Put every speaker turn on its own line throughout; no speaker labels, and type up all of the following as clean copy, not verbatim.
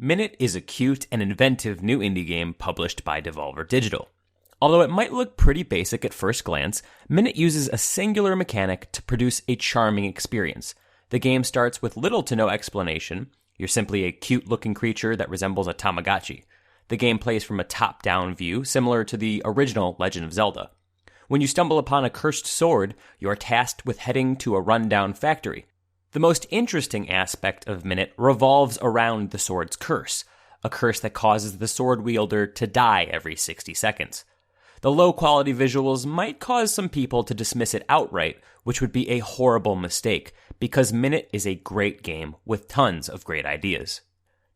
Minit is a cute and inventive new indie game published by Devolver Digital. Although it might look pretty basic at first glance, Minit uses a singular mechanic to produce a charming experience. The game starts with little to no explanation. You're simply a cute-looking creature that resembles a Tamagotchi. The game plays from a top-down view, similar to the original Legend of Zelda. When you stumble upon a cursed sword, you are tasked with heading to a rundown factory. The most interesting aspect of Minit revolves around the sword's curse, a curse that causes the sword wielder to die every 60 seconds. The low-quality visuals might cause some people to dismiss it outright, which would be a horrible mistake, because Minit is a great game with tons of great ideas.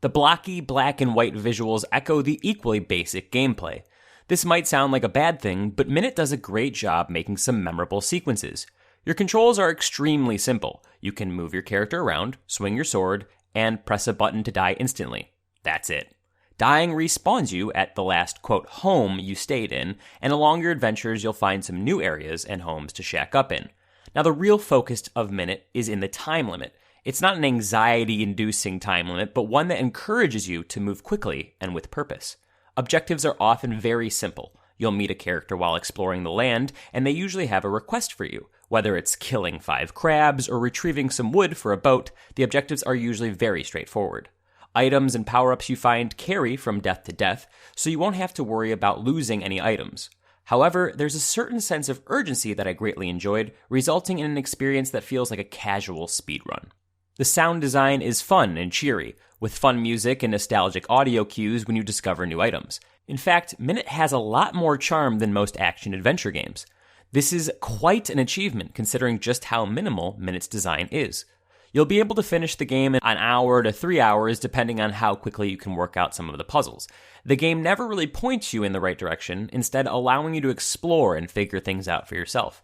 The blocky black and white visuals echo the equally basic gameplay. This might sound like a bad thing, but Minit does a great job making some memorable sequences. Your controls are extremely simple. You can move your character around, swing your sword, and press a button to die instantly. That's it. Dying respawns you at the last, quote, home you stayed in, and along your adventures you'll find some new areas and homes to shack up in. Now the real focus of Minit is in the time limit. It's not an anxiety-inducing time limit, but one that encourages you to move quickly and with purpose. Objectives are often very simple. You'll meet a character while exploring the land, and they usually have a request for you. Whether it's killing 5 crabs or retrieving some wood for a boat, the objectives are usually very straightforward. Items and power-ups you find carry from death to death, so you won't have to worry about losing any items. However, there's a certain sense of urgency that I greatly enjoyed, resulting in an experience that feels like a casual speedrun. The sound design is fun and cheery, with fun music and nostalgic audio cues when you discover new items. In fact, Minit has a lot more charm than most action-adventure games. This is quite an achievement considering just how minimal Minit's design is. You'll be able to finish the game in an hour to 3 hours depending on how quickly you can work out some of the puzzles. The game never really points you in the right direction, instead allowing you to explore and figure things out for yourself.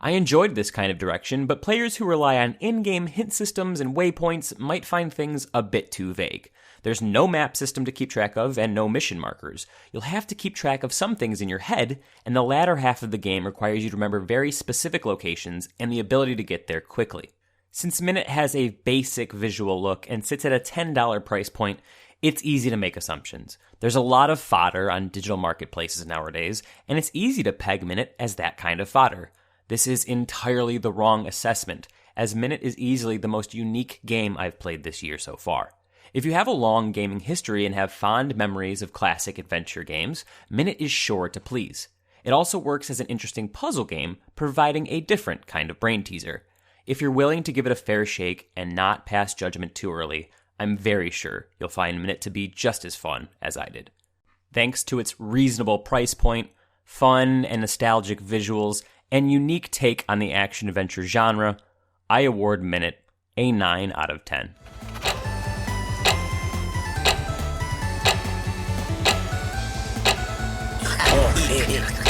I enjoyed this kind of direction, but players who rely on in-game hint systems and waypoints might find things a bit too vague. There's no map system to keep track of and no mission markers. You'll have to keep track of some things in your head, and the latter half of the game requires you to remember very specific locations and the ability to get there quickly. Since Minit has a basic visual look and sits at a $10 price point, it's easy to make assumptions. There's a lot of fodder on digital marketplaces nowadays, and it's easy to peg Minit as that kind of fodder. This is entirely the wrong assessment, as Minit is easily the most unique game I've played this year so far. If you have a long gaming history and have fond memories of classic adventure games, Minit is sure to please. It also works as an interesting puzzle game, providing a different kind of brain teaser. If you're willing to give it a fair shake and not pass judgment too early, I'm very sure you'll find Minit to be just as fun as I did. Thanks to its reasonable price point, fun and nostalgic visuals, and unique take on the action-adventure genre, I award Minit a 9 out of 10.
Oh,